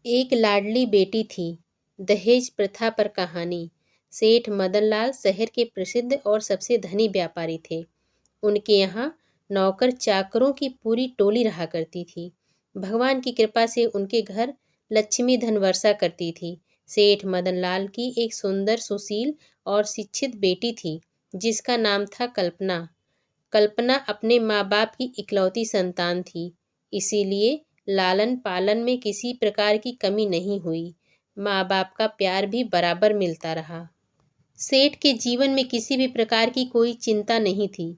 एक लाडली बेटी थी। दहेज प्रथा पर कहानी। सेठ मदनलाल शहर के प्रसिद्ध और सबसे धनी व्यापारी थे। उनके यहाँ नौकर चाकरों की पूरी टोली रहा करती थी। भगवान की कृपा से उनके घर लक्ष्मी धन वर्षा करती थी। सेठ मदनलाल की एक सुंदर, सुशील और शिक्षित बेटी थी, जिसका नाम था कल्पना। कल्पना अपने माँ बाप की इकलौती संतान थी, इसीलिए लालन पालन में किसी प्रकार की कमी नहीं हुई। माँ बाप का प्यार भी बराबर मिलता रहा। सेठ के जीवन में किसी भी प्रकार की कोई चिंता नहीं थी,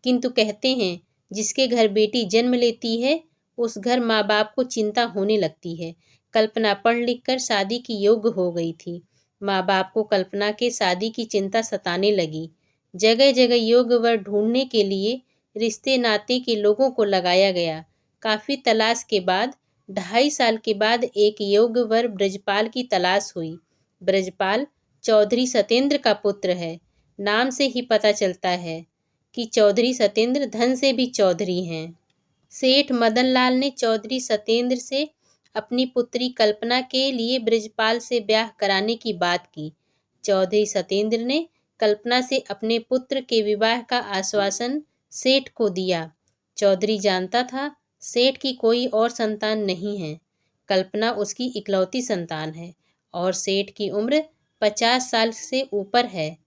किंतु कहते हैं, जिसके घर बेटी जन्म लेती है, उस घर माँ बाप को चिंता होने लगती है। कल्पना पढ़ लिख कर शादी की योग्य हो गई थी। माँ बाप को कल्पना के शादी की चिंता सताने लगी। जगह जगह योग्य वर ढूंढने के लिए रिश्ते नाते के लोगों को लगाया गया। काफी तलाश के बाद 2.5 साल के बाद एक योग्य वर ब्रजपाल की तलाश हुई। ब्रजपाल चौधरी सतेंद्र का पुत्र है। नाम से ही पता चलता है कि चौधरी सतेंद्र धन से भी चौधरी हैं। सेठ मदनलाल ने चौधरी सतेंद्र से अपनी पुत्री कल्पना के लिए ब्रजपाल से ब्याह कराने की बात की। चौधरी सतेंद्र ने कल्पना से अपने पुत्र के विवाह का आश्वासन सेठ को दिया। चौधरी जानता था सेठ की कोई और संतान नहीं है। कल्पना उसकी इकलौती संतान है और सेठ की उम्र 50 साल से ऊपर है,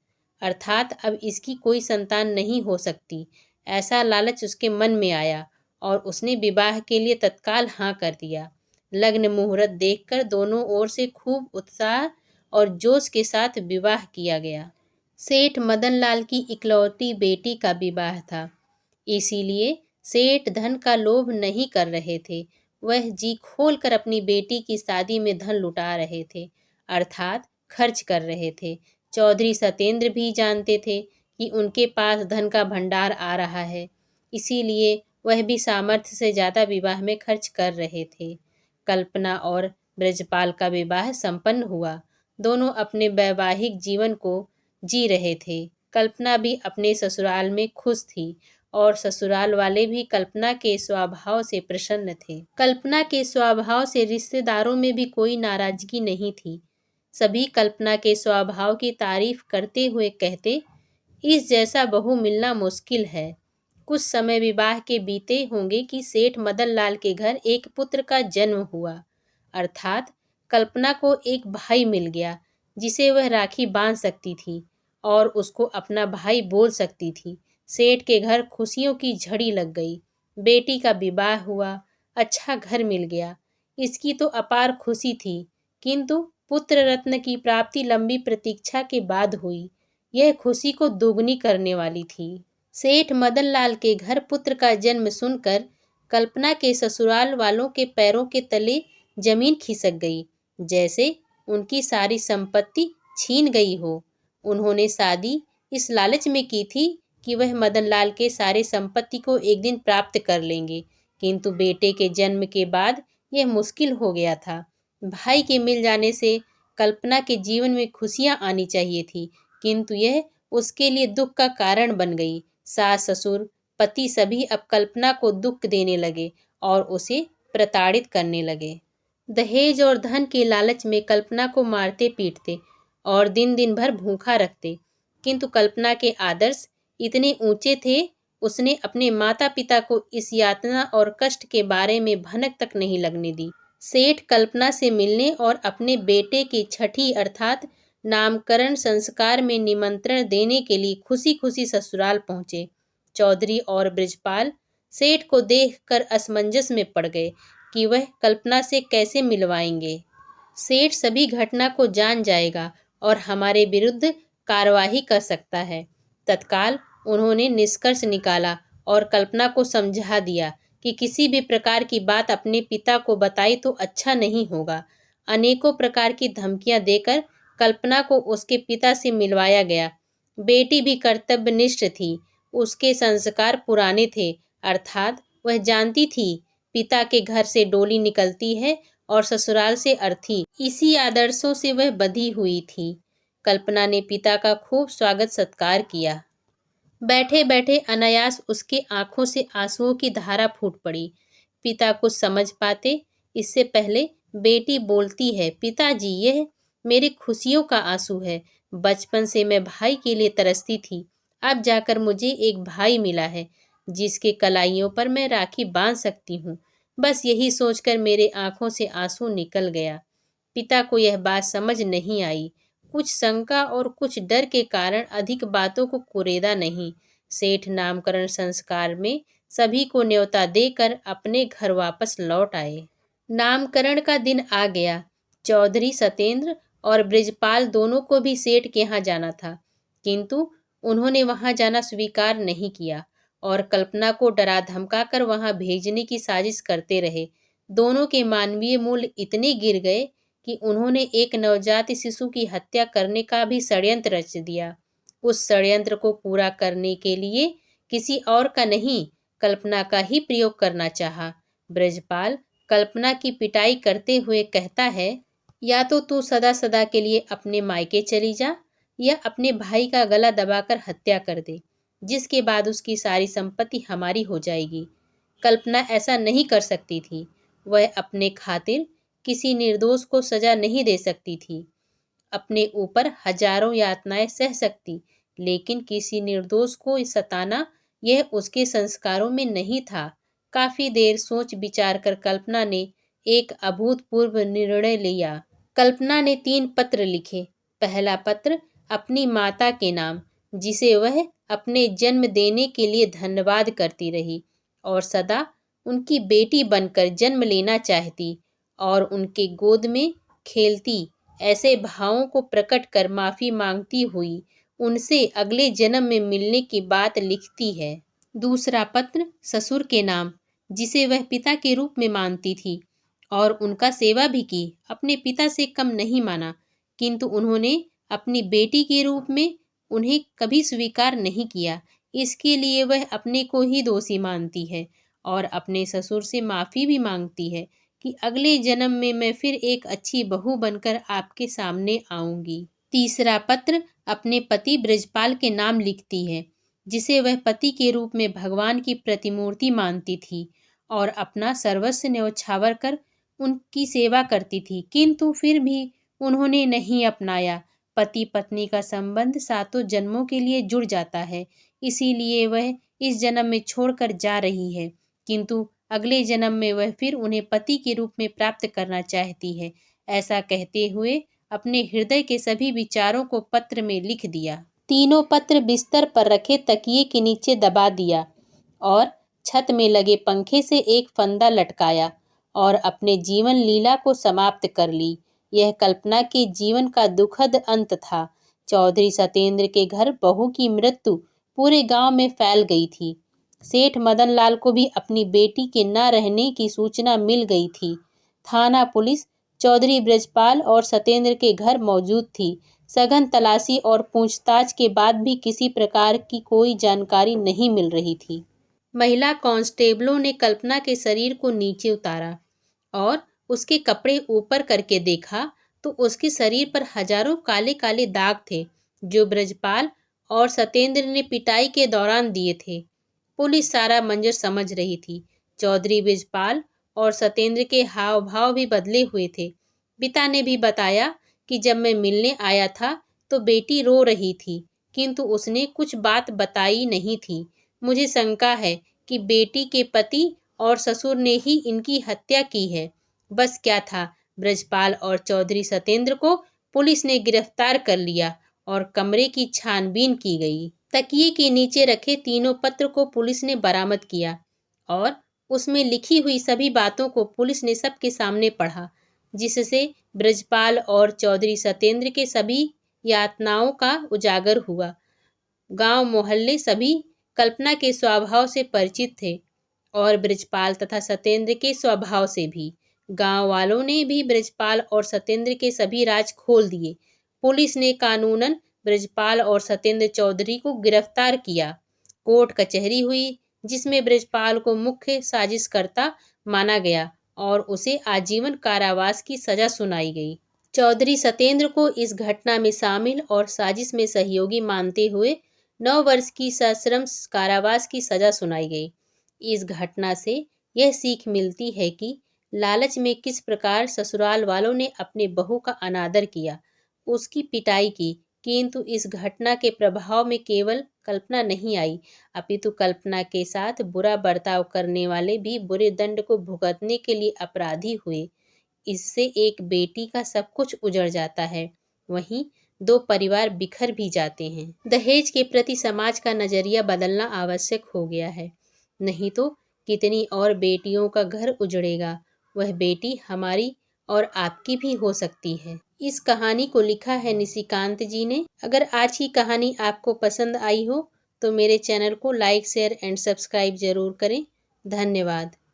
अर्थात अब इसकी कोई संतान नहीं हो सकती। ऐसा लालच उसके मन में आया और उसने विवाह के लिए तत्काल हाँ कर दिया। लग्न मुहूर्त देखकर दोनों ओर से खूब उत्साह और जोश के साथ विवाह किया गया। सेठ मदनलाल की इकलौती बेटी का विवाह था, इसीलिए सेठ धन का लोभ नहीं कर रहे थे। वह जी खोलकर अपनी बेटी की शादी में धन लुटा रहे थे, अर्थात खर्च कर रहे थे। चौधरी सतेंद्र भी जानते थे कि उनके पास धन का भंडार आ रहा है, इसीलिए वह भी सामर्थ्य से ज़्यादा विवाह में खर्च कर रहे थे। कल्पना और ब्रजपाल का विवाह संपन्न हुआ। दोनों अपने वैवाहिक जीवन को जी रहे थे। कल्पना भी अपने ससुराल में खुश थी और ससुराल वाले भी कल्पना के स्वभाव से प्रसन्न थे। कल्पना के स्वभाव से रिश्तेदारों में भी कोई नाराजगी नहीं थी। सभी कल्पना के स्वभाव की तारीफ करते हुए कहते, इस जैसा बहू मिलना मुश्किल है। कुछ समय विवाह के बीते होंगे कि सेठ मदनलाल के घर एक पुत्र का जन्म हुआ, अर्थात कल्पना को एक भाई मिल गया, जिसे वह राखी बांध सकती थी और उसको अपना भाई बोल सकती थी। सेठ के घर खुशियों की झड़ी लग गई। बेटी का विवाह हुआ, अच्छा घर मिल गया। इसकी तो अपार खुशी थी, किंतु पुत्र रत्न की प्राप्ति लंबी प्रतीक्षा के बाद हुई। यह खुशी को दोगुनी करने वाली थी। सेठ मदनलाल के घर पुत्र का जन्म सुनकर कल्पना के ससुराल वालों के पैरों के तले जमीन खिसक गई, जैसे उनकी सारी संपत्ति छीन गई हो। उन्होंने शादी इस लालच में की थी कि वह मदनलाल के सारे संपत्ति को एक दिन प्राप्त कर लेंगे, किंतु बेटे के जन्म के बाद यह मुश्किल हो गया था। भाई के मिल जाने से कल्पना के जीवन में खुशियां आनी चाहिए थी, किंतु यह उसके लिए दुख का कारण बन गई। सास ससुर पति सभी अब कल्पना को दुख देने लगे और उसे प्रताड़ित करने लगे। दहेज और धन के लालच में कल्पना को मारते पीटते और दिन दिन भर भूखा रखते, किंतु कल्पना के आदर्श इतने ऊंचे थे, उसने अपने माता पिता को इस यातना और कष्ट के बारे में भनक तक नहीं लगने दी। सेठ कल्पना से मिलने और अपने बेटे की छठी अर्थात नामकरण संस्कार में निमंत्रण देने के लिए खुशी खुशी ससुराल पहुंचे। चौधरी और ब्रजपाल सेठ को देखकर असमंजस में पड़ गए कि वह कल्पना से कैसे मिलवाएंगे। सेठ सभी घटना को जान जाएगा और हमारे विरुद्ध कार्यवाही कर सकता है। तत्काल उन्होंने निष्कर्ष निकाला और कल्पना को समझा दिया कि किसी भी प्रकार की बात अपने पिता को बताई तो अच्छा नहीं होगा। अनेकों प्रकार की धमकियां देकर कल्पना को उसके पिता से मिलवाया गया। बेटी भी कर्तव्यनिष्ठ थी, उसके संस्कार पुराने थे, अर्थात वह जानती थी पिता के घर से डोली निकलती है और ससुराल से अर्थी। इसी आदर्शों से वह बंधी हुई थी। कल्पना ने पिता का खूब स्वागत सत्कार किया। बैठे बैठे अनायास उसके आंखों से आंसुओं की धारा फूट पड़ी। पिता कुछ समझ पाते इससे पहले बेटी बोलती है, पिताजी यह मेरी खुशियों का आंसू है। बचपन से मैं भाई के लिए तरसती थी, अब जाकर मुझे एक भाई मिला है जिसके कलाइयों पर मैं राखी बांध सकती हूँ। बस यही सोचकर मेरे आंखों से आंसू निकल गया। पिता को यह बात समझ नहीं आई। कुछ शंका और कुछ डर के कारण अधिक बातों को कुरेदा नहीं। सेठ नामकरण संस्कार में सभी को न्योता देकर अपने घर वापस लौट आए। नामकरण का दिन आ गया। चौधरी सतेंद्र और बृजपाल दोनों को भी सेठ के यहाँ जाना था, किंतु उन्होंने वहां जाना स्वीकार नहीं किया और कल्पना को डरा धमकाकर वहां भेजने की साजिश करते रहे। दोनों के मानवीय मूल्य इतने गिर गए कि उन्होंने एक नवजात शिशु की हत्या करने का भी षड्यंत्र रच दिया। उस षड्यंत्र को पूरा करने के लिए किसी और का नहीं, कल्पना का ही प्रयोग करना चाहा। ब्रजपाल कल्पना की पिटाई करते हुए कहता है, या तो तू सदा सदा के लिए अपने मायके चली जा या अपने भाई का गला दबाकर हत्या कर दे, जिसके बाद उसकी सारी संपत्ति हमारी हो जाएगी। कल्पना ऐसा नहीं कर सकती थी। वह अपने खातिर किसी निर्दोष को सजा नहीं दे सकती थी। अपने ऊपर हजारों यातनाएं सह सकती, लेकिन किसी निर्दोष को सताना यह उसके संस्कारों में नहीं था। काफी देर सोच विचार कर कल्पना ने एक अभूतपूर्व निर्णय लिया। कल्पना ने 3 पत्र लिखे। पहला पत्र अपनी माता के नाम, जिसे वह अपने जन्म देने के लिए धन्यवाद करती रही और सदा उनकी बेटी बनकर जन्म लेना चाहती और उनके गोद में खेलती, ऐसे भावों को प्रकट कर माफी मांगती हुई उनसे अगले जन्म में मिलने की बात लिखती है। दूसरा पत्र ससुर के नाम, जिसे वह पिता के रूप में मानती थी और उनका सेवा भी की, अपने पिता से कम नहीं माना, किंतु उन्होंने अपनी बेटी के रूप में उन्हें कभी स्वीकार नहीं किया। इसके लिए वह अपने को ही दोषी मानती है और अपने ससुर से माफी भी मांगती है कि अगले जन्म में मैं फिर एक अच्छी बहू बनकर आपके सामने आऊंगी। तीसरा पत्र अपने पति ब्रजपाल के नाम लिखती है, जिसे वह पति के रूप में भगवान की प्रतिमूर्ति मानती थी और अपना सर्वस्व न्यौछावर कर उनकी सेवा करती थी, किंतु फिर भी उन्होंने नहीं अपनाया। पति पत्नी का संबंध 7 जन्मों के लिए जुड़ जाता है, इसीलिए वह इस जन्म में छोड़कर जा रही है, किंतु अगले जन्म में वह फिर उन्हें पति के रूप में प्राप्त करना चाहती है। ऐसा कहते हुए अपने हृदय के सभी विचारों को पत्र में लिख दिया। तीनों पत्र बिस्तर पर रखे तकिए के नीचे दबा दिया और छत में लगे पंखे से एक फंदा लटकाया और अपने जीवन लीला को समाप्त कर ली। यह कल्पना के जीवन का दुखद अंत था। चौधरी सतेंद्र के घर बहू की मृत्यु पूरे गांव में फैल गई थी। सेठ मदनलाल को भी अपनी बेटी के न रहने की सूचना मिल गई थी। थाना पुलिस चौधरी ब्रजपाल और सतेंद्र के घर मौजूद थी। सघन तलाशी और पूछताछ के बाद भी किसी प्रकार की कोई जानकारी नहीं मिल रही थी। महिला कांस्टेबलों ने कल्पना के शरीर को नीचे उतारा और उसके कपड़े ऊपर करके देखा तो उसके शरीर पर हजारों काले काले दाग थे, जो ब्रजपाल और सतेंद्र ने पिटाई के दौरान दिए थे। पुलिस सारा मंजर समझ रही थी। चौधरी ब्रजपाल और सतेंद्र के हाव भाव भी बदले हुए थे। पिता ने भी बताया कि जब मैं मिलने आया था तो बेटी रो रही थी, किंतु उसने कुछ बात बताई नहीं थी। मुझे शंका है कि बेटी के पति और ससुर ने ही इनकी हत्या की है। बस क्या था, ब्रजपाल और चौधरी सतेंद्र को पुलिस ने गिरफ्तार कर लिया और कमरे की छानबीन की गई। तकिए के नीचे रखे तीनों पत्र को पुलिस ने बरामद किया और उसमें लिखी हुई सभी बातों को पुलिस ने सबके सामने पढ़ा, जिससे ब्रजपाल और चौधरी सतेंद्र के सभी यातनाओं का उजागर हुआ। गांव मोहल्ले सभी कल्पना के स्वभाव से परिचित थे और ब्रजपाल तथा सतेंद्र के स्वभाव से भी। गांव वालों ने भी ब्रजपाल और सतेंद्र के सभी राज खोल दिए। पुलिस ने कानूनन ब्रजपाल और सतेंद्र चौधरी को गिरफ्तार किया। कोर्ट कचहरी हुई, जिसमें ब्रजपाल को मुख्य साजिशकर्ता माना गया और उसे आजीवन कारावास की सजा सुनाई गई। चौधरी सतेंद्र को इस घटना में शामिल और साजिश में सहयोगी मानते हुए 9 वर्ष की सश्रम कारावास की सजा सुनाई गई। इस घटना से यह सीख मिलती है कि लालच में किस प्रकार ससुराल वालों ने अपने बहू का अनादर किया, उसकी पिटाई की, किंतु इस घटना के प्रभाव में केवल कल्पना नहीं आई, अपितु कल्पना के साथ बुरा बर्ताव करने वाले भी बुरे दंड को भुगतने के लिए अपराधी हुए। इससे एक बेटी का सब कुछ उजड़ जाता है, वहीं दो परिवार बिखर भी जाते हैं। दहेज के प्रति समाज का नजरिया बदलना आवश्यक हो गया है, नहीं तो कितनी और बेटियों का घर उजड़ेगा। वह बेटी हमारी और आपकी भी हो सकती है। इस कहानी को लिखा है निशिकांत जी ने। अगर आज की कहानी आपको पसंद आई हो तो मेरे चैनल को लाइक, शेयर एंड सब्सक्राइब जरूर करें। धन्यवाद।